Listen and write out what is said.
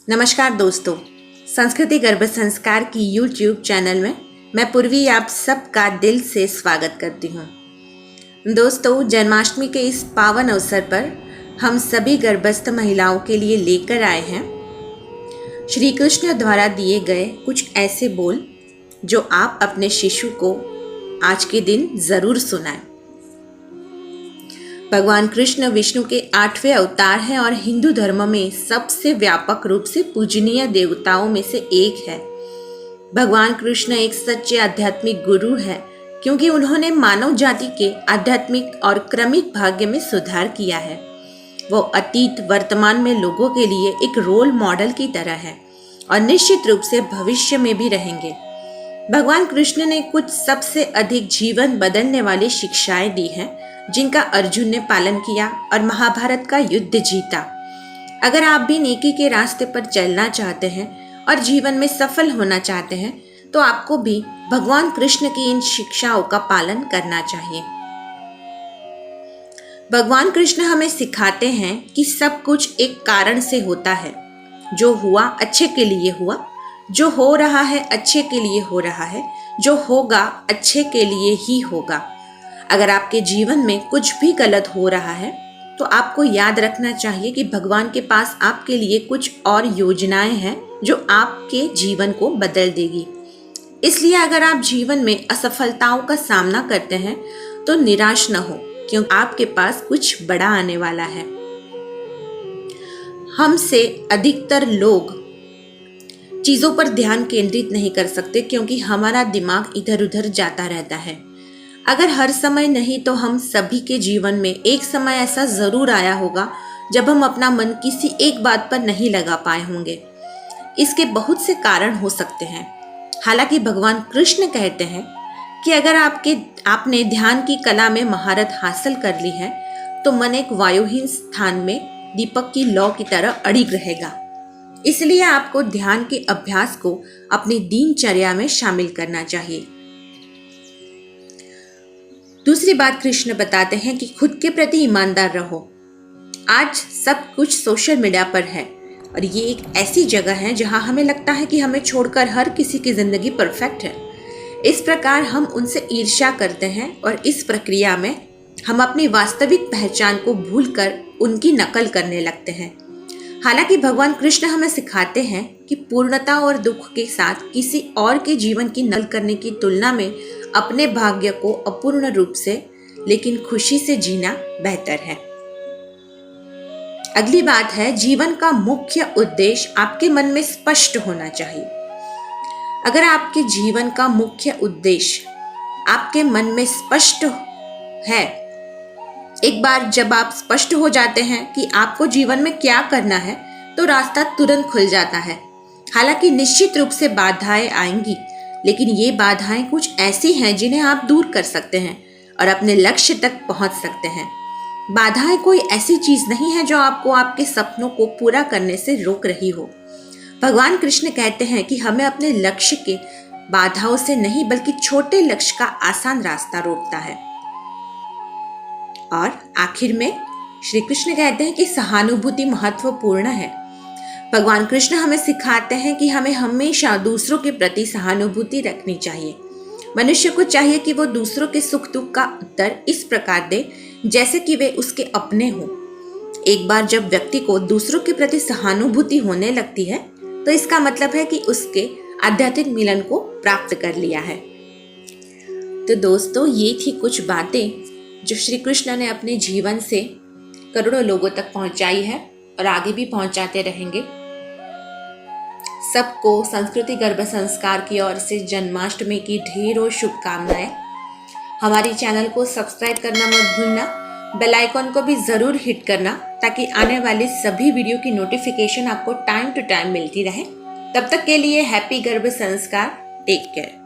नमस्कार दोस्तों, संस्कृति गर्भ संस्कार की YouTube चैनल में मैं पूर्वी आप सबका दिल से स्वागत करती हूँ। दोस्तों, जन्माष्टमी के इस पावन अवसर पर हम सभी गर्भस्थ महिलाओं के लिए लेकर आए हैं श्री कृष्ण द्वारा दिए गए कुछ ऐसे बोल जो आप अपने शिशु को आज के दिन ज़रूर सुनाएं। भगवान कृष्ण विष्णु के 8वें अवतार हैं और हिंदू धर्म में सबसे व्यापक रूप से पूजनीय देवताओं में से एक है। भगवान कृष्ण एक सच्चे आध्यात्मिक गुरु हैं क्योंकि उन्होंने मानव जाति के आध्यात्मिक और क्रमिक भाग्य में सुधार किया है। वो अतीत वर्तमान में लोगों के लिए एक रोल मॉडल की तरह है और निश्चित रूप से भविष्य में भी रहेंगे। भगवान कृष्ण ने कुछ सबसे अधिक जीवन बदलने वाली शिक्षाएं दी हैं जिनका अर्जुन ने पालन किया और महाभारत का युद्ध जीता। अगर आप भी नेकी के रास्ते पर चलना चाहते हैं और जीवन में सफल होना चाहते हैं तो आपको भी भगवान कृष्ण की इन शिक्षाओं का पालन करना चाहिए। भगवान कृष्ण हमें सिखाते हैं कि सब कुछ एक कारण से होता है। जो हुआ अच्छे के लिए हुआ, जो हो रहा है अच्छे के लिए हो रहा है, जो होगा अच्छे के लिए ही होगा। अगर आपके जीवन में कुछ भी गलत हो रहा है तो आपको याद रखना चाहिए कि भगवान के पास आपके लिए कुछ और योजनाएं हैं जो आपके जीवन को बदल देगी। इसलिए अगर आप जीवन में असफलताओं का सामना करते हैं तो निराश न हो, क्योंकि आपके पास कुछ बड़ा आने वाला है। हमसे अधिकतर लोग चीज़ों पर ध्यान केंद्रित नहीं कर सकते क्योंकि हमारा दिमाग इधर उधर जाता रहता है। अगर हर समय नहीं तो हम सभी के जीवन में एक समय ऐसा ज़रूर आया होगा जब हम अपना मन किसी एक बात पर नहीं लगा पाए होंगे। इसके बहुत से कारण हो सकते हैं। हालांकि भगवान कृष्ण कहते हैं कि अगर आपने ध्यान की कला में महारत हासिल कर ली है तो मन एक वायुहीन स्थान में दीपक की लौ की तरह अड़िग रहेगा। इसलिए आपको ध्यान के अभ्यास को अपनी दिनचर्या में शामिल करना चाहिए। दूसरी बात कृष्ण बताते हैं कि खुद के प्रति ईमानदार रहो। आज सब कुछ सोशल मीडिया पर है और ये एक ऐसी जगह है जहां हमें लगता है कि हमें छोड़कर हर किसी की जिंदगी परफेक्ट है। इस प्रकार हम उनसे ईर्ष्या करते हैं और इस प्रक्रिया में हम अपनी वास्तविक पहचान को भूलकर उनकी नकल करने लगते हैं। हालांकि भगवान कृष्ण हमें सिखाते हैं कि पूर्णता और दुख के साथ किसी और के जीवन की नकल करने की तुलना में अपने भाग्य को अपूर्ण रूप से लेकिन खुशी से जीना बेहतर है। अगली बात है, जीवन का मुख्य उद्देश्य आपके मन में स्पष्ट होना चाहिए। अगर आपके जीवन का मुख्य उद्देश्य आपके मन में स्पष्ट है, एक बार जब आप स्पष्ट हो जाते हैं कि आपको जीवन में क्या करना है तो रास्ता तुरंत खुल जाता है। हालांकि निश्चित रूप से बाधाएं आएंगी, लेकिन ये बाधाएं कुछ ऐसी हैं जिन्हें आप दूर कर सकते हैं और अपने लक्ष्य तक पहुंच सकते हैं। बाधाएं कोई ऐसी चीज नहीं है जो आपको आपके सपनों को पूरा करने से रोक रही हो। भगवान कृष्ण कहते हैं कि हमें अपने लक्ष्य के बाधाओं से नहीं बल्कि छोटे लक्ष्य का आसान रास्ता रोकता है। और आखिर में श्री कृष्ण कहते हैं कि सहानुभूति महत्वपूर्ण है। भगवान कृष्ण हमें सिखाते हैं कि हमें हमेशा दूसरों के प्रति सहानुभूति रखनी चाहिए। मनुष्य को चाहिए कि वो दूसरों के सुख दुख का उत्तर इस प्रकार दे जैसे कि वे उसके अपने हों। एक बार जब व्यक्ति को दूसरों के प्रति सहानुभूति होने लगती है तो इसका मतलब है कि उसके आध्यात्मिक मिलन को प्राप्त कर लिया है। तो दोस्तों, ये थी कुछ बातें जो श्री कृष्ण ने अपने जीवन से करोड़ों लोगों तक पहुंचाई है और आगे भी पहुंचाते रहेंगे। सबको संस्कृति गर्भ संस्कार की ओर से जन्माष्टमी की ढेरों शुभकामनाएं। हमारी चैनल को सब्सक्राइब करना मत भूलना, बेल आइकॉन को भी ज़रूर हिट करना ताकि आने वाली सभी वीडियो की नोटिफिकेशन आपको टाइम टू टाइम मिलती रहे। तब तक के लिए हैप्पी गर्भ संस्कार। Take care.